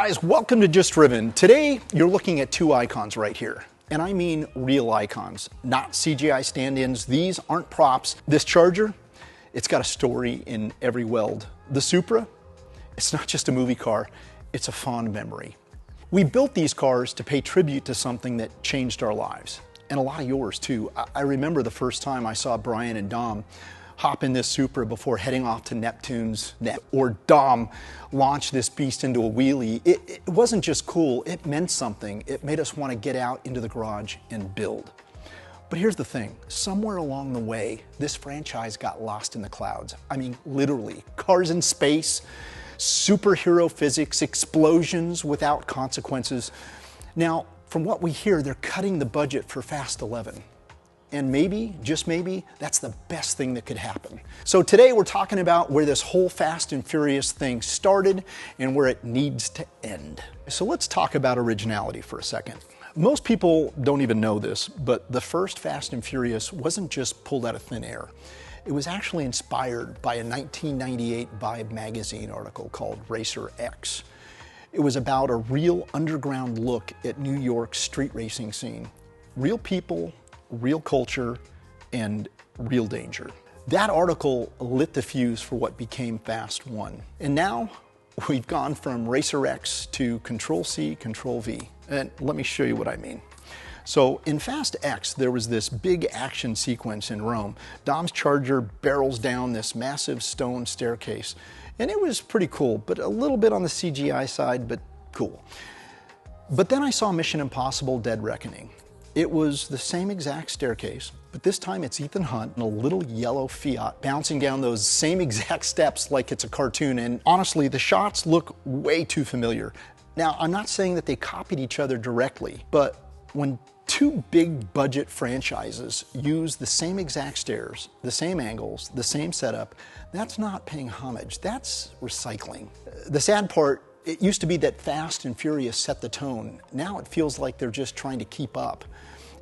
guys, welcome to Just Driven. Today, you're looking at two icons right here. And I mean real icons, not CGI stand-ins. These aren't props. This Charger, it's got a story in every weld. The Supra, it's not just a movie car, it's a fond memory. We built these cars to pay tribute to something that changed our lives, and a lot of yours too. I remember the first time I saw Brian and Dom hop in this Supra before heading off to Neptune's net, or Dom launch this beast into a wheelie. It wasn't just cool, it meant something. It made us want to get out into the garage and build. But here's the thing, somewhere along the way, this franchise got lost in the clouds. I mean, literally, cars in space, superhero physics, explosions without consequences. Now, from what we hear, they're cutting the budget for Fast 11. And maybe, just maybe, that's the best thing that could happen. So today we're talking about where this whole Fast and Furious thing started and where it needs to end. So let's talk about originality for a second. Most people don't even know this, but the first Fast and Furious wasn't just pulled out of thin air. It was actually inspired by a 1998 Vibe magazine article called Racer X. It was about a real underground look at New York's street racing scene. Real people, real culture, and real danger. That article lit the fuse for what became Fast 1. And now we've gone from Racer X to Control-C, Control-V. And let me show you what I mean. So in Fast X, there was this big action sequence in Rome. Dom's Charger barrels down this massive stone staircase. And it was pretty cool, but a little bit on the CGI side, but cool. But then I saw Mission Impossible: Dead Reckoning. It was the same exact staircase, but this time it's Ethan Hunt in a little yellow Fiat bouncing down those same exact steps like it's a cartoon, and honestly, the shots look way too familiar. Now, I'm not saying that they copied each other directly, but when two big budget franchises use the same exact stairs, the same angles, the same setup, that's not paying homage, that's recycling. The sad part, it used to be that Fast and Furious set the tone. Now it feels like they're just trying to keep up.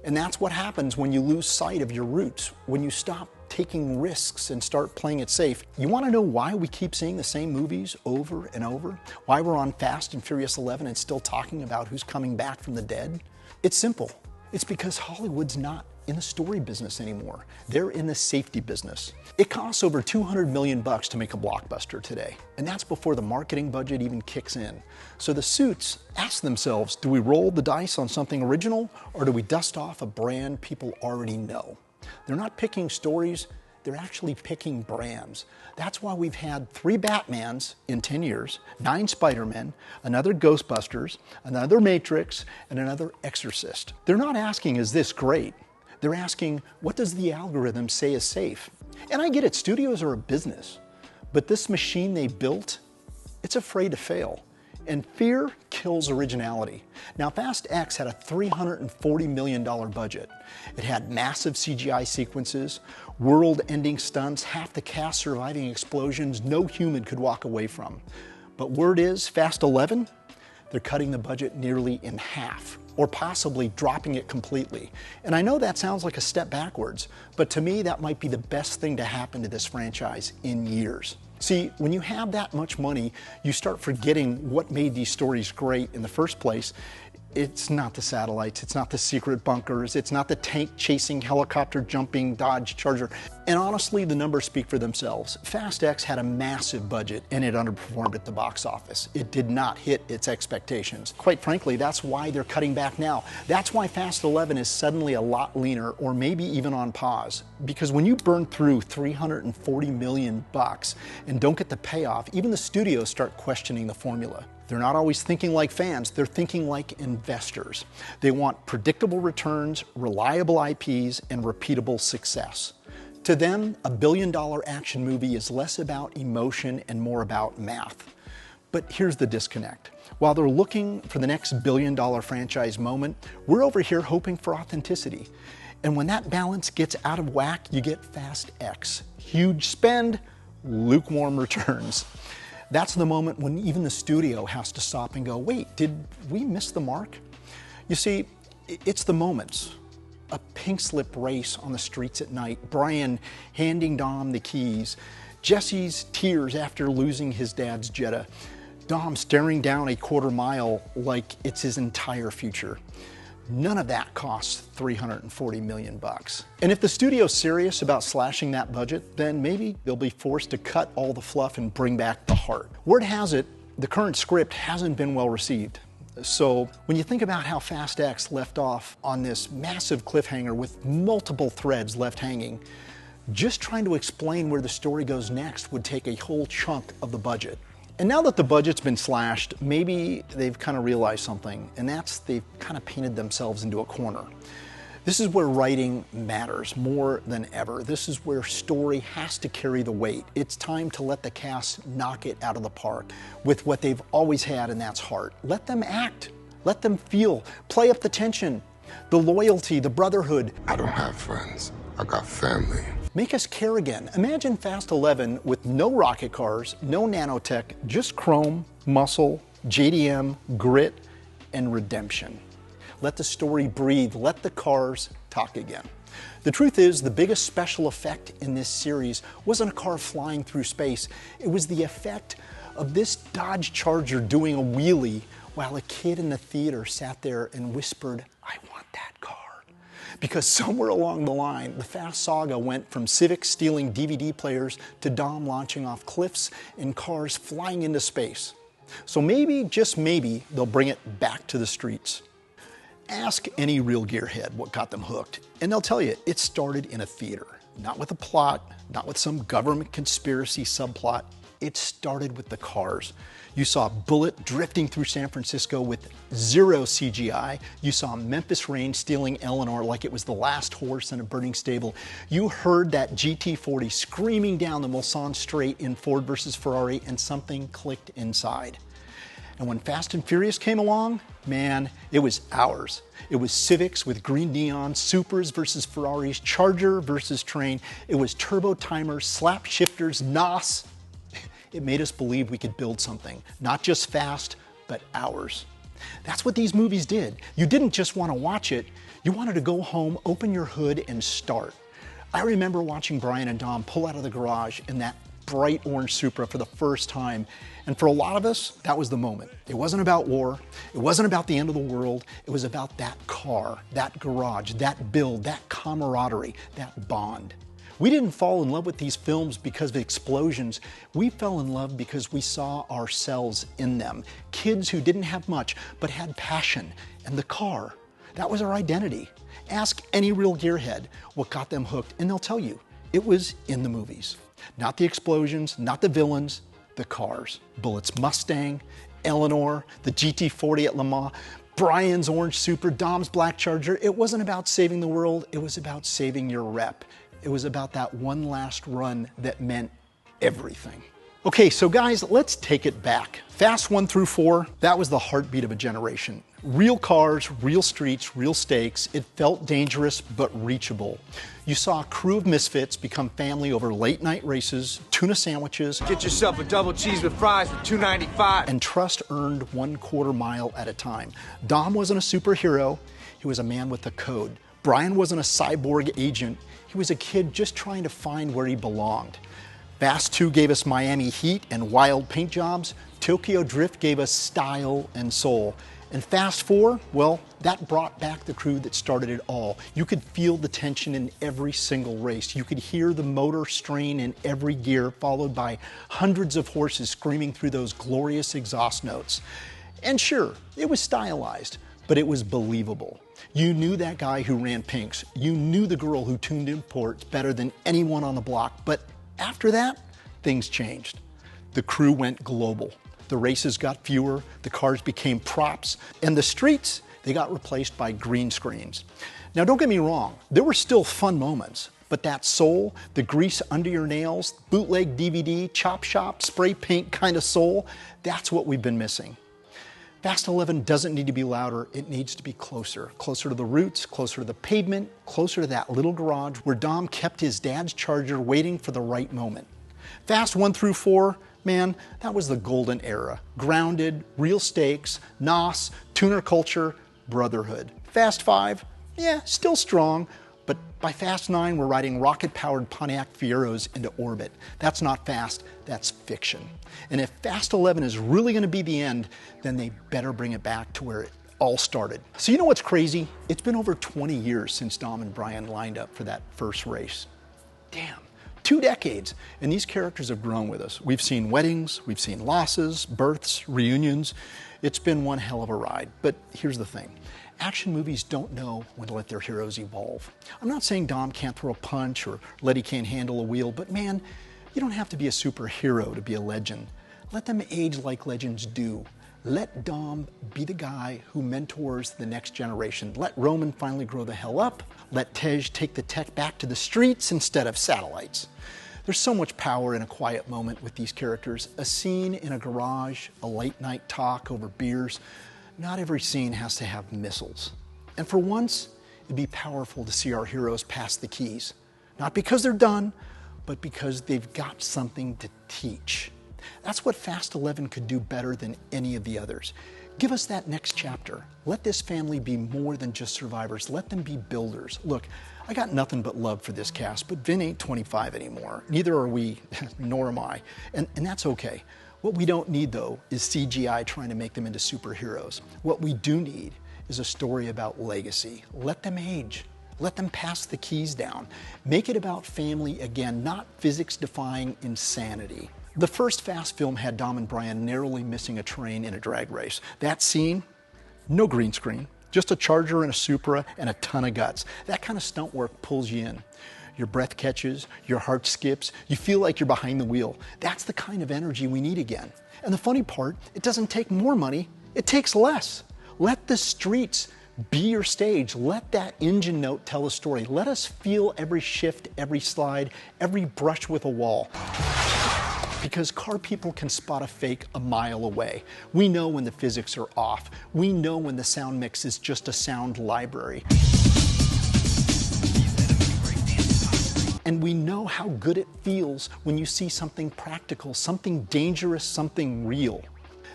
And that's what happens when you lose sight of your roots, when you stop taking risks and start playing it safe. You want to know why we keep seeing the same movies over and over? Why we're on Fast and Furious 11 and still talking about who's coming back from the dead? It's simple. It's because Hollywood's not in the story business anymore. They're in the safety business. It costs over $200 million to make a blockbuster today, and that's before the marketing budget even kicks in. So the suits ask themselves, do we roll the dice on something original, or do we dust off a brand people already know? They're not picking stories, they're actually picking brands. That's why we've had 3 Batmans in 10 years, 9 Spider-Men, another Ghostbusters, another Matrix, and another Exorcist. They're not asking, is this great? They're asking, what does the algorithm say is safe? And I get it, studios are a business, but this machine they built, it's afraid to fail. And fear kills originality. Now, Fast X had a $340 million budget. It had massive CGI sequences, world-ending stunts, half the cast surviving explosions no human could walk away from. But word is, Fast 11, they're cutting the budget nearly in half, or possibly dropping it completely. And I know that sounds like a step backwards, but to me that might be the best thing to happen to this franchise in years. See, when you have that much money, you start forgetting what made these stories great in the first place. It's not the satellites, it's not the secret bunkers, it's not the tank chasing, helicopter jumping Dodge Charger. And honestly, the numbers speak for themselves. Fast X had a massive budget and it underperformed at the box office. It did not hit its expectations. Quite frankly, that's why they're cutting back now. That's why Fast 11 is suddenly a lot leaner, or maybe even on pause. Because when you burn through $340 million and don't get the payoff, even the studios start questioning the formula. They're not always thinking like fans, they're thinking like investors. They want predictable returns, reliable IPs, and repeatable success. To them, a billion-dollar action movie is less about emotion and more about math. But here's the disconnect. While they're looking for the next billion-dollar franchise moment, we're over here hoping for authenticity. And when that balance gets out of whack, you get Fast X. Huge spend, lukewarm returns. That's the moment when even the studio has to stop and go, wait, did we miss the mark? You see, it's the moments. A pink slip race on the streets at night, Brian handing Dom the keys, Jesse's tears after losing his dad's Jetta, Dom staring down a quarter mile like it's his entire future. None of that costs $340 million. And if the studio's serious about slashing that budget, then maybe they'll be forced to cut all the fluff and bring back the heart. Word has it, the current script hasn't been well received. So when you think about how Fast X left off on this massive cliffhanger with multiple threads left hanging, just trying to explain where the story goes next would take a whole chunk of the budget. And now that the budget's been slashed, maybe they've kind of realized something, and that's they've kind of painted themselves into a corner. This is where writing matters more than ever. This is where story has to carry the weight. It's time to let the cast knock it out of the park with what they've always had, and that's heart. Let them act. Let them feel. Play up the tension, the loyalty, the brotherhood. I don't have friends. I got family. Make us care again. Imagine Fast 11 with no rocket cars, no nanotech, just chrome, muscle, JDM, grit, and redemption. Let the story breathe. Let the cars talk again. The truth is, the biggest special effect in this series wasn't a car flying through space. It was the effect of this Dodge Charger doing a wheelie while a kid in the theater sat there and whispered, "I want that car." Because somewhere along the line, the Fast saga went from Civics stealing DVD players to Dom launching off cliffs and cars flying into space. So maybe, just maybe, they'll bring it back to the streets. Ask any real gearhead what got them hooked, and they'll tell you it started in a theater. Not with a plot, not with some government conspiracy subplot. It started with the cars. You saw Bullet drifting through San Francisco with zero CGI. You saw Memphis Rain stealing Eleanor like it was the last horse in a burning stable. You heard that GT40 screaming down the Mulsanne Straight in Ford versus Ferrari, and something clicked inside. And when Fast and Furious came along, man, it was ours. It was Civics with green neon, Supers versus Ferraris, Charger versus Train. It was turbo timers, slap shifters, NOS. It made us believe we could build something, not just fast, but ours. That's what these movies did. You didn't just want to watch it, you wanted to go home, open your hood, and start. I remember watching Brian and Dom pull out of the garage in that bright orange Supra for the first time, and for a lot of us, that was the moment. It wasn't about war, it wasn't about the end of the world, it was about that car, that garage, that build, that camaraderie, that bond. We didn't fall in love with these films because of explosions. We fell in love because we saw ourselves in them. Kids who didn't have much, but had passion. And the car, that was our identity. Ask any real gearhead what got them hooked, and they'll tell you, it was in the movies. Not the explosions, not the villains, the cars. Bullet's Mustang, Eleanor, the GT40 at Le Mans, Brian's orange Supra, Dom's black Charger. It wasn't about saving the world, it was about saving your rep. It was about that one last run that meant everything. Okay, so guys, let's take it back. Fast 1 through 4, that was the heartbeat of a generation. Real cars, real streets, real stakes. It felt dangerous, but reachable. You saw a crew of misfits become family over late night races, tuna sandwiches. Get yourself a double cheese with fries for $2.95. And trust earned 1/4 mile at a time. Dom wasn't a superhero, he was a man with a code. Brian wasn't a cyborg agent, he was a kid just trying to find where he belonged. Fast 2 gave us Miami Heat and wild paint jobs. Tokyo Drift gave us style and soul. And Fast 4, well, that brought back the crew that started it all. You could feel the tension in every single race. You could hear the motor strain in every gear, followed by hundreds of horses screaming through those glorious exhaust notes. And sure, it was stylized, but it was believable. You knew that guy who ran Pinks. You knew the girl who tuned imports better than anyone on the block. But after that, things changed. The crew went global. The races got fewer, the cars became props, and the streets, they got replaced by green screens. Now don't get me wrong, there were still fun moments, but that soul, the grease under your nails, bootleg DVD, chop shop, spray paint kind of soul, that's what we've been missing. Fast 11 doesn't need to be louder, it needs to be closer. Closer to the roots, closer to the pavement, closer to that little garage where Dom kept his dad's Charger waiting for the right moment. Fast 1 through 4, man, that was the golden era. Grounded, real stakes, NOS, tuner culture, brotherhood. Fast 5, yeah, still strong, but By Fast 9, we're riding rocket-powered Pontiac Fieros into orbit. That's not fast, that's fiction. And if Fast 11 is really going to be the end, then they better bring it back to where it all started. So you know what's crazy? It's been over 20 years since Dom and Brian lined up for that first race. Damn. 2 decades, and these characters have grown with us. We've seen weddings, we've seen losses, births, reunions. It's been one hell of a ride. But here's the thing. Action movies don't know when to let their heroes evolve. I'm not saying Dom can't throw a punch or Letty can't handle a wheel, but man, you don't have to be a superhero to be a legend. Let them age like legends do. Let Dom be the guy who mentors the next generation. Let Roman finally grow the hell up. Let Tej take the tech back to the streets instead of satellites. There's so much power in a quiet moment with these characters. A scene in a garage, a late night talk over beers. Not every scene has to have missiles. And for once, it'd be powerful to see our heroes pass the keys. Not because they're done, but because they've got something to teach. That's what Fast 11 could do better than any of the others. Give us that next chapter. Let this family be more than just survivors. Let them be builders. Look, I got nothing but love for this cast, but Vin ain't 25 anymore. Neither are we, nor am I. And that's okay. What we don't need, though, is CGI trying to make them into superheroes. What we do need is a story about legacy. Let them age. Let them pass the keys down. Make it about family again, not physics-defying insanity. The first Fast film had Dom and Brian narrowly missing a train in a drag race. That scene, no green screen, just a Charger and a Supra and a ton of guts. That kind of stunt work pulls you in. Your breath catches, your heart skips, you feel like you're behind the wheel. That's the kind of energy we need again. And the funny part, it doesn't take more money, it takes less. Let the streets be your stage. Let that engine note tell a story. Let us feel every shift, every slide, every brush with a wall. Because car people can spot a fake a mile away. We know when the physics are off. We know when the sound mix is just a sound library. And we know how good it feels when you see something practical, something dangerous, something real.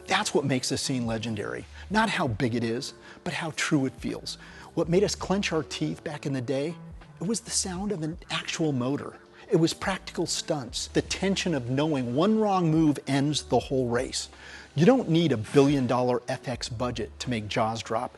That's what makes a scene legendary. Not how big it is, but how true it feels. What made us clench our teeth back in the day, it was the sound of an actual motor. It was practical stunts, the tension of knowing one wrong move ends the whole race. You don't need $1 billion FX budget to make jaws drop.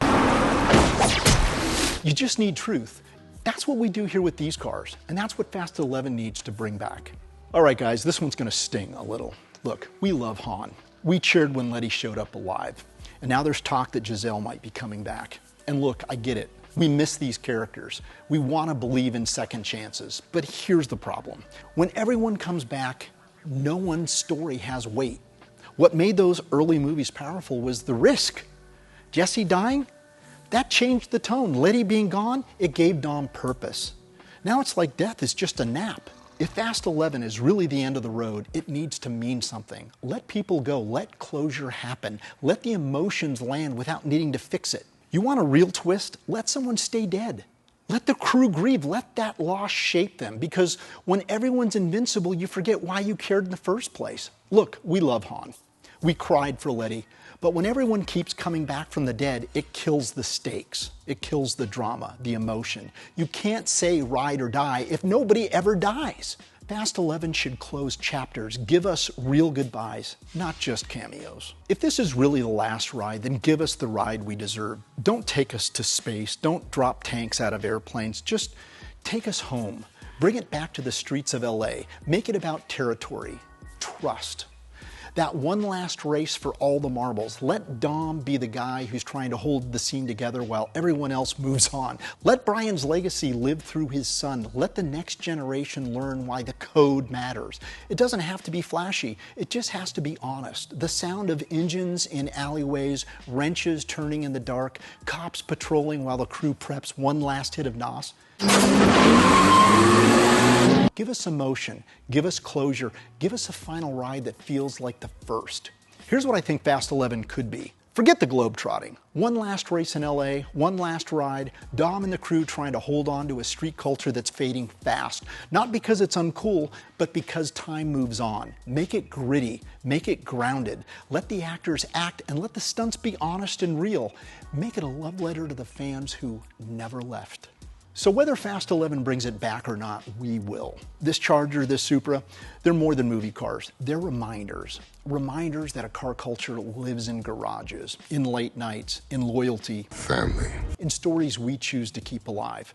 You just need truth. That's what we do here with these cars, and that's what Fast 11 needs to bring back. All right, guys, this one's gonna sting a little. Look, we love Han. We cheered when Letty showed up alive, and now there's talk that Giselle might be coming back. And look, I get it. We miss these characters. We want to believe in second chances. But here's the problem. When everyone comes back, no one's story has weight. What made those early movies powerful was the risk. Jesse dying? That changed the tone. Letty being gone? It gave Dom purpose. Now it's like death is just a nap. If Fast 11 is really the end of the road, it needs to mean something. Let people go. Let closure happen. Let the emotions land without needing to fix it. You want a real twist? Let someone stay dead. Let the crew grieve. Let that loss shape them. Because when everyone's invincible, you forget why you cared in the first place. Look, we love Han. We cried for Letty. But when everyone keeps coming back from the dead, it kills the stakes. It kills the drama, the emotion. You can't say ride or die if nobody ever dies. Fast 11 should close chapters, give us real goodbyes, not just cameos. If this is really the last ride, then give us the ride we deserve. Don't take us to space, don't drop tanks out of airplanes, just take us home. Bring it back to the streets of LA. Make it about territory, trust. That one last race for all the marbles. Let Dom be the guy who's trying to hold the scene together while everyone else moves on. Let Brian's legacy live through his son. Let the next generation learn why the code matters. It doesn't have to be flashy. It just has to be honest. The sound of engines in alleyways, wrenches turning in the dark, cops patrolling while the crew preps one last hit of NOS. Give us emotion, give us closure, give us a final ride that feels like the first. Here's what I think Fast 11 could be. Forget the globetrotting. One last race in LA, one last ride, Dom and the crew trying to hold on to a street culture that's fading fast. Not because it's uncool, but because time moves on. Make it gritty, make it grounded. Let the actors act and let the stunts be honest and real. Make it a love letter to the fans who never left. So whether Fast 11 brings it back or not, we will. This Charger, this Supra, they're more than movie cars. They're reminders. Reminders that a car culture lives in garages, in late nights, in loyalty, Family. in stories we choose to keep alive.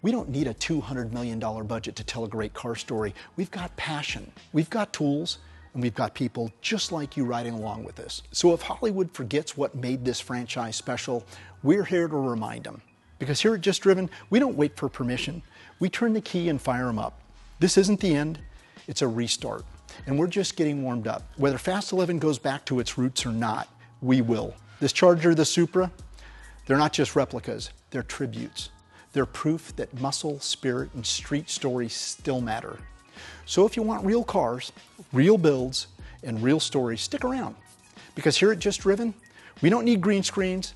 We don't need a $200 million budget to tell a great car story. We've got passion, we've got tools, and we've got people just like you riding along with us. So if Hollywood forgets what made this franchise special, we're here to remind them. Because here at Just Driven, we don't wait for permission. We turn the key and fire them up. This isn't the end, it's a restart. And we're just getting warmed up. Whether Fast 11 goes back to its roots or not, we will. This Charger, the Supra, they're not just replicas, they're tributes. They're proof that muscle, spirit, and street stories still matter. So if you want real cars, real builds, and real stories, stick around. Because here at Just Driven, we don't need green screens,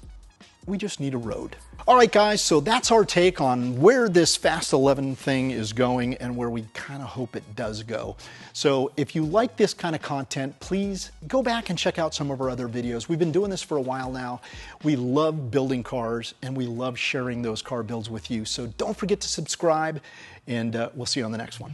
we just need a road. All right, guys, so that's our take on where this Fast 11 thing is going and where we kind of hope it does go. So if you like this kind of content, please go back and check out some of our other videos. We've been doing this for a while now. We love building cars and we love sharing those car builds with you. So don't forget to subscribe and we'll see you on the next one.